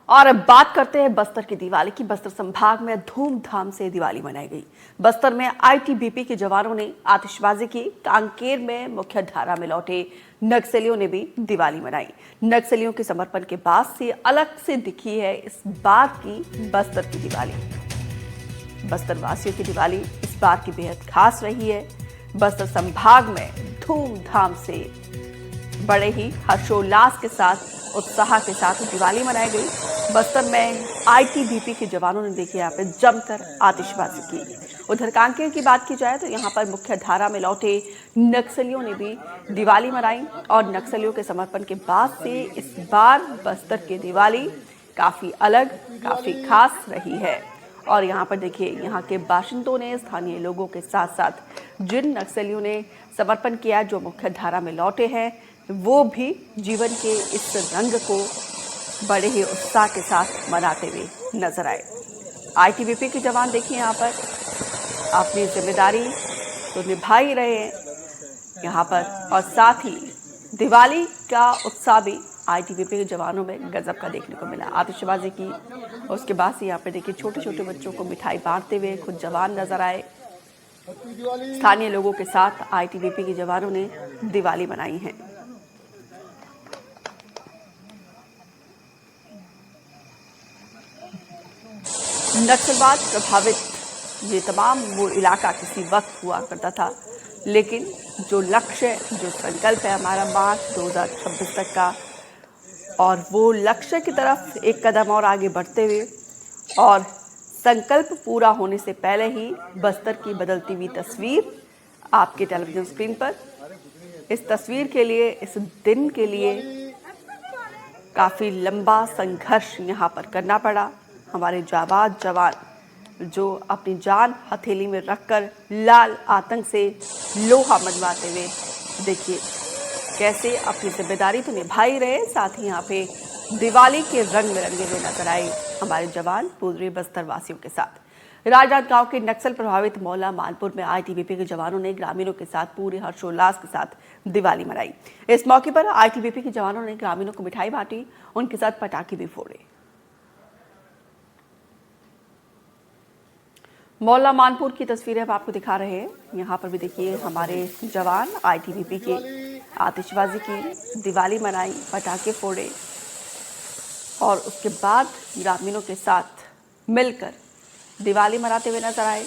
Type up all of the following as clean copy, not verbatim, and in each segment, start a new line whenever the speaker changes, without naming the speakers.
और अब बात करते हैं बस्तर की दिवाली की। बस्तर संभाग में धूमधाम से दिवाली मनाई गई। बस्तर में आईटीबीपी के जवानों ने आतिशबाजी की। कांकेर में मुख्य धारा में लौटे नक्सलियों ने भी दिवाली मनाई। नक्सलियों के समर्पण के बाद से अलग से दिखी है इस बार की बस्तर की दिवाली। बस्तर वासियों की दिवाली इस बार की बेहद खास रही है। बस्तर संभाग में धूमधाम से बड़े ही हर्षोल्लास के साथ, उत्साह के साथ दिवाली मनाई गई। बस्तर में आईटीबीपी के जवानों ने देखिए यहाँ पे जमकर आतिशबाजी की। उधर कांकेर की बात की जाए तो यहाँ पर मुख्य धारा में लौटे नक्सलियों ने भी दिवाली मनाई और नक्सलियों के समर्पण के बाद से इस बार बस्तर की दिवाली काफी अलग, काफी खास रही है। और यहाँ पर देखिए यहाँ के बाशिंदों ने, स्थानीय लोगों के साथ साथ जिन नक्सलियों ने समर्पण किया, जो मुख्य धारा में लौटे हैं, वो भी जीवन के इस रंग को बड़े ही उत्साह के साथ मनाते हुए नजर आए। आईटीबीपी के जवान देखिए यहाँ पर अपनी जिम्मेदारी तो निभा ही रहे हैं यहाँ पर, और साथ ही दिवाली का उत्साह भी आईटीबीपी के जवानों में गजब का देखने को मिला। आतिशबाजी की, उसके बाद से यहाँ पे देखिए छोटे छोटे बच्चों को मिठाई बांटते हुए खुद जवान नजर आए। स्थानीय लोगों के साथ आईटीबीपी के जवानों ने दिवाली मनाई है। नक्सलवाद प्रभावित ये तमाम वो इलाका किसी वक्त हुआ करता था, लेकिन जो लक्ष्य, जो संकल्प है हमारा मार्च 2026 तक का, और वो लक्ष्य की तरफ एक कदम और आगे बढ़ते हुए और संकल्प पूरा होने से पहले ही बस्तर की बदलती हुई तस्वीर आपके टेलीविजन स्क्रीन पर। इस तस्वीर के लिए, इस दिन के लिए काफ़ी लंबा संघर्ष यहाँ पर करना पड़ा। हमारे जाबाज जवान जो अपनी जान हथेली में रखकर लाल आतंक से लोहा मनवाते हुए देखिए कैसे अपनी जिम्मेदारी तो निभा ही रहे, साथ ही यहाँ पे दिवाली के रंग में रंगे हुए नजर आए हमारे जवान पूर्वी बस्तर वासियों के साथ। राजनांदगांव के नक्सल प्रभावित मौला मानपुर में आईटीबीपी के जवानों ने ग्रामीणों के साथ पूरे हर्षोल्लास के साथ दिवाली मनाई। इस मौके पर आईटीबीपी के जवानों ने ग्रामीणों को मिठाई बांटी, उनके साथ पटाखे भी फोड़े। मौला मानपुर की तस्वीरें हम आपको दिखा रहे हैं। यहाँ पर भी देखिए हमारे जवान आईटीबीपी के आतिशबाजी की, दिवाली मनाई, पटाखे फोड़े और उसके बाद ग्रामीणों के साथ मिलकर दिवाली मनाते हुए नजर आए।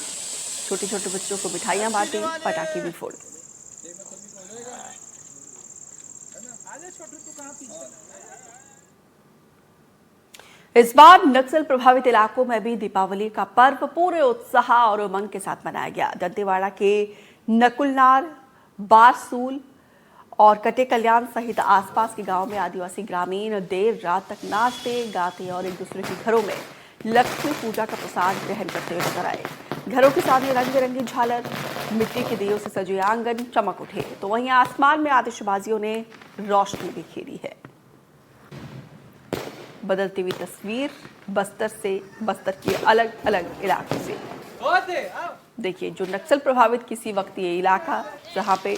छोटे छोटे बच्चों को मिठाइयाँ बांटी, पटाखे भी फोड़े। इस बार नक्सल प्रभावित इलाकों में भी दीपावली का पर्व पूरे उत्साह और उमंग के साथ मनाया गया। दंतेवाड़ा के नकुलनार, बारसूल और कटे कल्याण सहित आसपास के गांव में आदिवासी ग्रामीण देर रात तक नाचते गाते और एक दूसरे के घरों में लक्ष्मी पूजा का प्रसाद ग्रहण करते हुए नजर आए। घरों के सामने रंग बिरंगी झालर, मिट्टी के दियों से सजे आंगन चमक उठे, तो वहीं आसमान में आतिशबाजियों ने रोशनी बिखेरी है। बदलती हुई तस्वीर बस्तर से, बस्तर के अलग अलग इलाकों से देखिए, जो नक्सल प्रभावित किसी वक्त ये इलाका जहां पे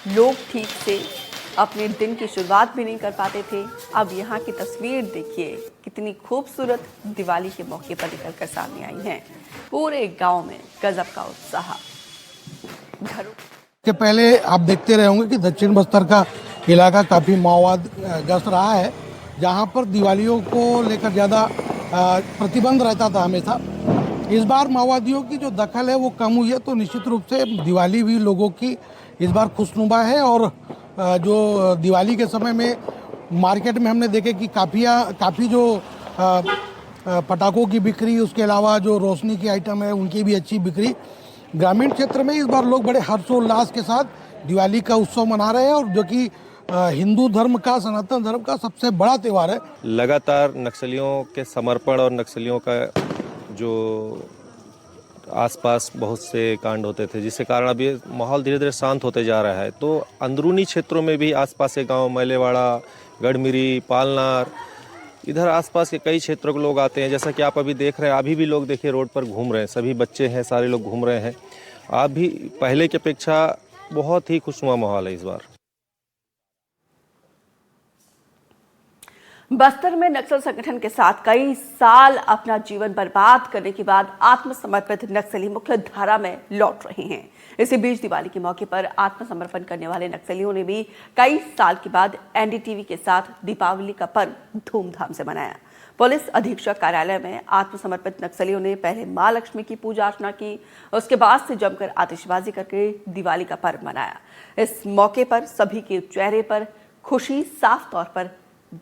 लोग ठीक से अपने दिन की शुरुआत भी नहीं कर पाते थे, अब यहाँ की तस्वीर देखिए कितनी खूबसूरत दिवाली के मौके पर निकल कर सामने आई है। पूरे गांव में गजब का उत्साह। घरों
के पहले आप देखते रहे होंगे कि दक्षिण बस्तर का इलाका काफ़ी माओवाद ग्रस्त रहा है, जहाँ पर दिवालियों को लेकर ज़्यादा प्रतिबंध रहता था हमेशा। इस बार माओवादियों की जो दखल है वो कम हुई है, तो निश्चित रूप से दिवाली भी लोगों की इस बार खुशनुमा है। और जो दिवाली के समय में मार्केट में हमने देखे कि काफ़ी जो पटाखों की बिक्री, उसके अलावा जो रोशनी की आइटम है उनकी भी अच्छी बिक्री। ग्रामीण क्षेत्र में इस बार लोग बड़े हर्षोल्लास के साथ दिवाली का उत्सव मना रहे हैं, और जो कि हिंदू धर्म का, सनातन धर्म का सबसे बड़ा त्यौहार है।
लगातार नक्सलियों के समर्पण और नक्सलियों का जो आसपास बहुत से कांड होते थे, जिसके कारण अभी माहौल धीरे धीरे शांत होते जा रहा है। तो अंदरूनी क्षेत्रों में भी आसपास के गांव, मैलेवाड़ा, गढ़मिरी, पालनार, इधर आसपास के कई क्षेत्रों के लोग आते हैं। जैसा कि आप अभी देख रहे हैं, अभी भी लोग देखिए रोड पर घूम रहे हैं, सभी बच्चे हैं, सारे लोग घूम रहे हैं। आप भी पहले की अपेक्षा बहुत ही खुशनुमा माहौल है इस बार।
बस्तर में नक्सल संगठन के साथ कई साल अपना जीवन बर्बाद करने के बाद आत्मसमर्पित नक्सली मुख्य धारा में लौट रहे हैं। इसी बीच दिवाली के मौके पर आत्मसमर्पण करने वाले नक्सलियों ने भी कई साल के बाद एनडीटीवी के साथ दीपावली का पर्व धूमधाम से मनाया। पुलिस अधीक्षक कार्यालय में आत्मसमर्पित नक्सलियों ने पहले मां लक्ष्मी की पूजा अर्चना की, उसके बाद से जमकर आतिशबाजी करके दिवाली का पर्व मनाया। इस मौके पर सभी के चेहरे पर खुशी साफ तौर पर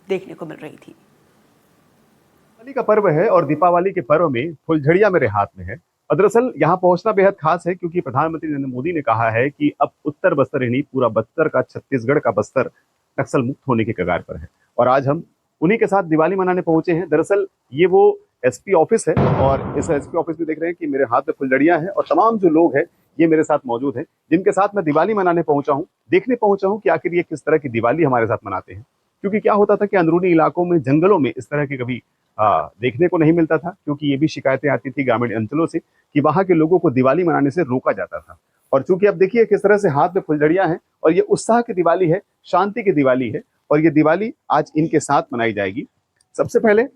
देखने को मिल रही थी।
दिवाली का पर्व है और दीपावली के पर्व में फुलझड़िया मेरे हाथ में है। और दरअसल यहाँ पहुंचना बेहद खास है क्योंकि प्रधानमंत्री नरेंद्र मोदी ने कहा है कि अब उत्तर बस्तर ही नहीं, पूरा बस्तर का, छत्तीसगढ़ का बस्तर नक्सल मुक्त होने के कगार पर है। और आज हम उन्हीं के साथ दिवाली मनाने पहुंचे हैं। दरअसल ये वो एसपी ऑफिस है और इस एसपी ऑफिस में देख रहे हैं कि मेरे हाथ में फुलझड़ियां हैं और तमाम जो लोग हैं ये मेरे साथ मौजूद हैं, जिनके साथ मैं दिवाली मनाने पहुंचा हूं, देखने पहुंचा हूं कि आखिर ये किस तरह की दिवाली हमारे साथ मनाते हैं। क्योंकि क्या होता था कि अंदरूनी इलाकों में, जंगलों में इस तरह के कभी देखने को नहीं मिलता था, क्योंकि ये भी शिकायतें आती थी ग्रामीण अंचलों से कि वहां के लोगों को दिवाली मनाने से रोका जाता था। और चूंकि अब देखिए किस तरह से हाथ में फुलझड़ियां हैं और ये उत्साह की दिवाली है, शांति की दिवाली है और ये दिवाली आज इनके साथ मनाई जाएगी। सबसे पहले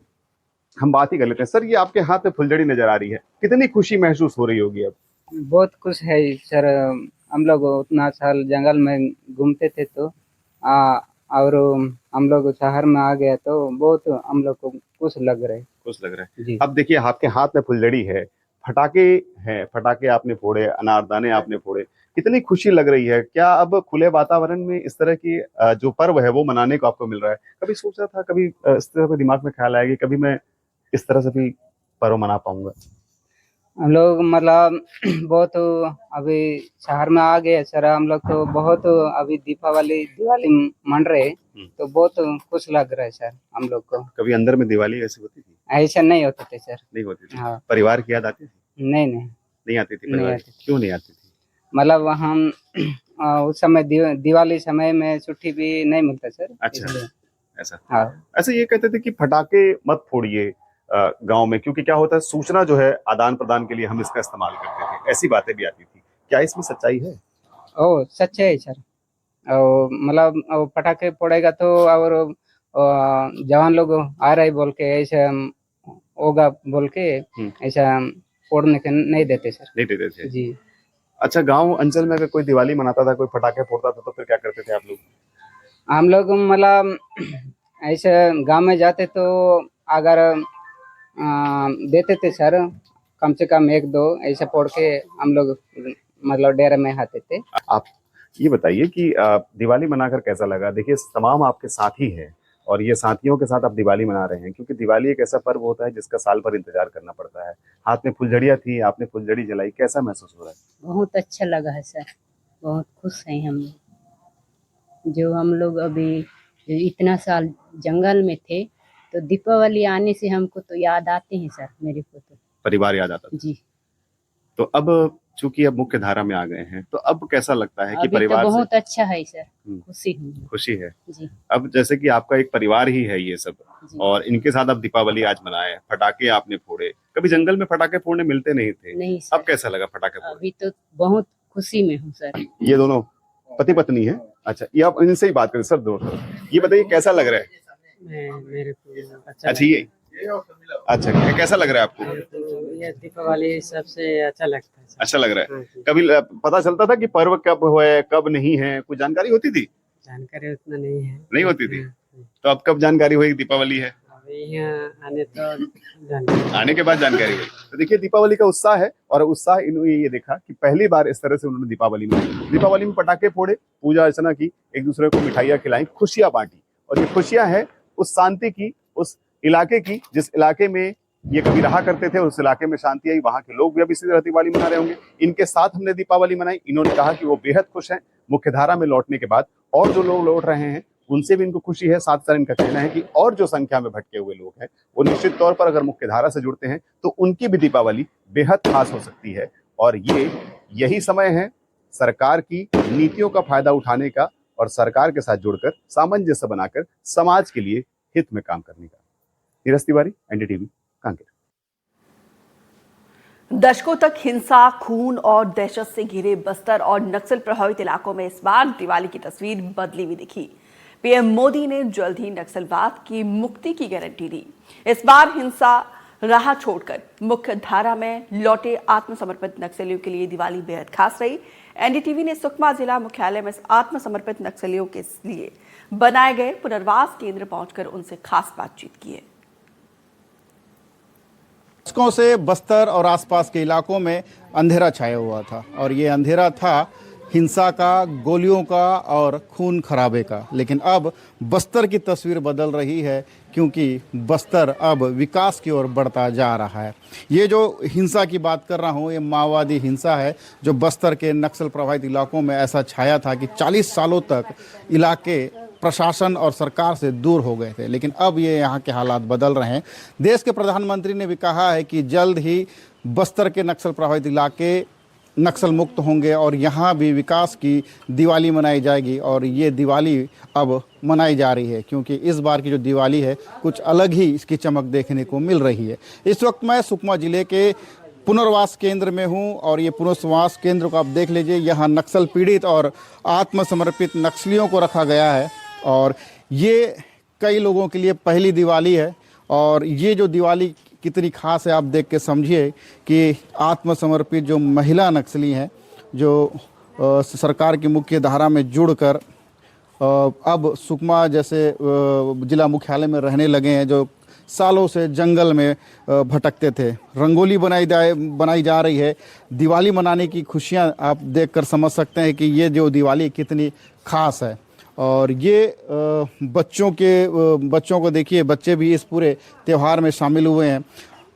हम बात ही कर लेते हैं। सर, ये आपके हाथ में फुलझड़ी नजर आ रही है, कितनी खुशी महसूस हो रही होगी अब?
बहुत खुश है सर। हम लोग उतना साल जंगल में घूमते थे तो और हम लोग शहर में आ गए तो बहुत हम लोग को खुश लग रहा है।
खुश लग रहा है
जी।
अब देखिए आपके हाथ में फुलझड़ी है, फटाके हैं, फटाके आपने फोड़े, अनारदाने आपने फोड़े, कितनी खुशी लग रही है। क्या अब खुले वातावरण में इस तरह की जो पर्व है वो मनाने को आपको मिल रहा है? कभी सोचा था, कभी इस तरह के दिमाग में ख्याल आया कि कभी मैं इस तरह से भी पर्व मना पाऊंगा?
हम लोग मतलब बहुत अभी शहर में आ गए सर। हम लोग तो बहुत अभी दिवाली मन रहे तो बहुत खुश लग रहा है सर हम लोग को।
कभी अंदर में दिवाली ऐसी होती थी?
ऐसा नहीं होते थे सर।
नहीं होती थी।
हाँ।
परिवार की याद आती थी?
नहीं
नहीं आती थी।
नहीं
परिवार
आती
की? क्यों नहीं आती थी?
मतलब हम उस समय दिवाली समय में छुट्टी भी नहीं मिलता सर।
अच्छा,
इसलिए।
ऐसा।
हाँ।
ऐसे ये कहते थे कि फटाके मत फोड़िए गांव में, क्योंकि क्या होता है, सूचना जो है आदान प्रदान के लिए हम इसका इस्तेमाल करते थे, ऐसी बातें भी आती थी। क्या इसमें सच्चाई है?
ओ सच है सर। और मतलब पटाखे फोड़ेगा तो और जवान लोग आ रहे बोल के ऐसा होगा बोल के ऐसा फोड़ने के नहीं देते सर।
नहीं देते थे
जी।
अच्छा, गांव अंचल में अगर कोई दिवाली मनाता था, कोई पटाखे फोड़ता था, तो फिर क्या करते थे आप लोग?
हम लोग मतलब ऐसे गांव में जाते तो अगर देते थे सर, कम से कम एक दो ऐसे फोड़ के हम लोग मतलब डेरे में आते थे।
आप ये बताइए कि दिवाली मनाकर कैसा लगा? देखिए तमाम आपके साथी हैं और ये साथियों के साथ आप दिवाली मना रहे हैं, क्योंकि दिवाली एक ऐसा पर्व होता है जिसका साल भर इंतजार करना पड़ता है। हाथ में फुलझड़ियां थी, आपने फुलझड़ी जलाई, कैसा महसूस हो रहा है?
बहुत अच्छा लगा है सर, बहुत खुश हैं हम लोग। जो हम लोग अभी जो इतना साल जंगल में थे तो दीपावली आने से हमको तो याद आते हैं सर, मेरे को तो
परिवार याद आता था?
जी।
तो अब चूंकि अब मुख्य धारा में आ गए हैं तो अब कैसा लगता है कि
अभी
परिवार
तो
से
बहुत अच्छा है सर, खुशी हूँ
खुशी है?
जी।
अब जैसे कि आपका एक परिवार ही है ये सब,
जी।
और इनके साथ आप दीपावली आज मनाए, फटाके आपने फोड़े, कभी जंगल में फटाके फोड़ने मिलते नहीं थे,
नहीं सर,
अब कैसा लगा फटाके फोड़े?
अभी तो बहुत खुशी में हूँ सर।
ये दोनों पति पत्नी है? अच्छा, ये आप इनसे ही बात करें सर। दोनों ये बताइए कैसा लग रहा है?
मेरे को
अच्छा, ये अच्छा, कैसा लग रहा है आपको?
ये दीपावली सबसे अच्छा लगता है।
अच्छा लग रहा है। कभी पता चलता था कि पर्व कब है कब नहीं है, कुछ जानकारी होती थी?
जानकारी उतना नहीं है।
नहीं होती थी। तो अब कब जानकारी हुई दीपावली है? आने के बाद जानकारी हुई। तो देखिए दीपावली का उत्साह है और उत्साह इन्होंने ये देखा कि पहली बार इस तरह से उन्होंने दीपावली मनाई। दीपावली में पटाखे फोड़े, पूजा अर्चना की, एक दूसरे को मिठाइयाँ खिलाई, खुशियां बांटी। और ये खुशियां हैं उस शांति की, उस इलाके की जिस इलाके में ये कभी रहा करते थे, उस इलाके में शांति आई। वहां के लोग भी अब इसी तरह दिवाली मना रहे होंगे। इनके साथ हमने दीपावली मनाई। इन्होंने कहा कि वो बेहद खुश हैं मुख्यधारा में लौटने के बाद, और जो लोग लौट रहे हैं उनसे भी इनको खुशी है। साथ साथ इनका कहना है कि और जो संख्या में भटके हुए लोग हैं वो निश्चित तौर पर अगर मुख्यधारा से जुड़ते हैं तो उनकी भी दीपावली बेहद खास हो सकती है। और यही समय है सरकार की नीतियों का फायदा उठाने का और सरकार के साथ जुड़कर सामंजस्य बनाकर समाज के लिए हित में काम करने का। नीरज तिवारी, एनडीटीवी, कांकेर।
दशकों तक हिंसा, खून और दहशत से घिरे बस्तर और नक्सल प्रभावित इलाकों में इस बार दिवाली की तस्वीर बदली हुई दिखी। पीएम मोदी ने जल्द ही नक्सलवाद की मुक्ति की गारंटी दी। इस बार हिंसा राह छोड़कर मुख्य धारा में लौटे आत्मसमर्पित नक्सलियों के लिए दिवाली बेहद खास रही। एनडीटीवी ने सुकमा जिला मुख्यालय में आत्मसमर्पित नक्सलियों के लिए बनाए गए पुनर्वास केंद्र पहुंचकर उनसे खास बातचीत की है।
दशकों से बस्तर और आसपास के इलाकों में अंधेरा छाया हुआ था और ये अंधेरा था हिंसा का, गोलियों का और खून खराबे का। लेकिन अब बस्तर की तस्वीर बदल रही है क्योंकि बस्तर अब विकास की ओर बढ़ता जा रहा है। ये जो हिंसा की बात कर रहा हूँ ये माओवादी हिंसा है जो बस्तर के नक्सल प्रभावित इलाकों में ऐसा छाया था कि 40 सालों तक इलाके प्रशासन और सरकार से दूर हो गए थे। लेकिन अब ये यहाँ के हालात बदल रहे हैं। देश के प्रधानमंत्री ने भी कहा है कि जल्द ही बस्तर के नक्सल प्रभावित इलाके नक्सल मुक्त होंगे और यहाँ भी विकास की दिवाली मनाई जाएगी। और ये दिवाली अब मनाई जा रही है क्योंकि इस बार की जो दिवाली है कुछ अलग ही इसकी चमक देखने को मिल रही है। इस वक्त मैं सुकमा जिले के पुनर्वास केंद्र में हूँ और ये पुनर्वास केंद्र को आप देख लीजिए। यहाँ नक्सल पीड़ित और आत्मसमर्पित नक्सलियों को रखा गया है और ये कई लोगों के लिए पहली दिवाली है। और ये जो दिवाली कितनी खास है आप देख के समझिए कि आत्मसमर्पित जो महिला नक्सली हैं जो सरकार की मुख्य धारा में जुड़कर अब सुकमा जैसे जिला मुख्यालय में रहने लगे हैं, जो सालों से जंगल में भटकते थे। रंगोली बनाई जा रही है। दिवाली मनाने की खुशियां आप देखकर समझ सकते हैं कि ये जो दिवाली कितनी खास है। और ये बच्चों को देखिए, बच्चे भी इस पूरे त्यौहार में शामिल हुए हैं।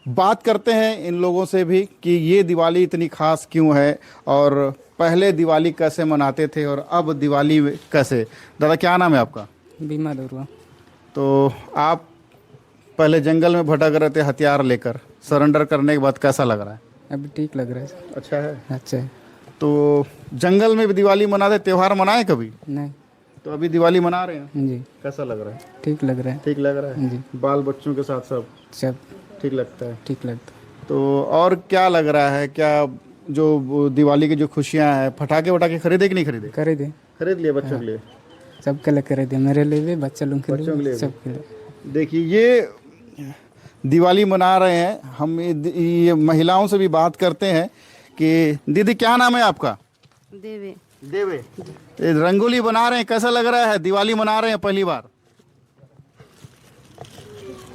बात करते हैं इन लोगों से भी कि ये दिवाली इतनी खास क्यों है और पहले दिवाली कैसे मनाते थे और अब दिवाली कैसे। दादा क्या नाम है आपका?
बीमा दौरुआ।
तो आप पहले जंगल में भटक रहे थे हथियार लेकर, सरेंडर करने के बाद कैसा लग रहा है?
अभी ठीक लग रहा है।
अच्छा है।
अच्छा है।
तो जंगल में भी दिवाली मनाते, त्यौहार मनाए कभी?
नहीं।
तो अभी दिवाली मना रहे हैं
जी।
कैसा लग रहा है?
ठीक लग रहा है।
ठीक लग रहा है
जी।
बाल बच्चों के साथ सब ठीक लगता है?
ठीक लगता है।
तो और क्या लग रहा है, क्या जो दिवाली की जो खुशियां हैं, पटाखे वटाखे खरीदे कि नहीं खरीदे? खरीद लिए बच्चों के लिए?
सबके लिए खरीदे, मेरे लिए भी, बच्चों के लिए, सबके लिए।
देखिए ये दिवाली मना रहे हैं। हम ये महिलाओं से भी बात करते हैं कि दीदी क्या नाम है आपका?
देवे।
ये रंगोली बना रहे हैं, कैसा लग रहा है? दिवाली मना रहे हैं पहली बार।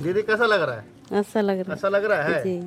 दीदी कैसा लग रहा है?
अच्छा लग रहा है।
ऐसा लग रहा है
जी।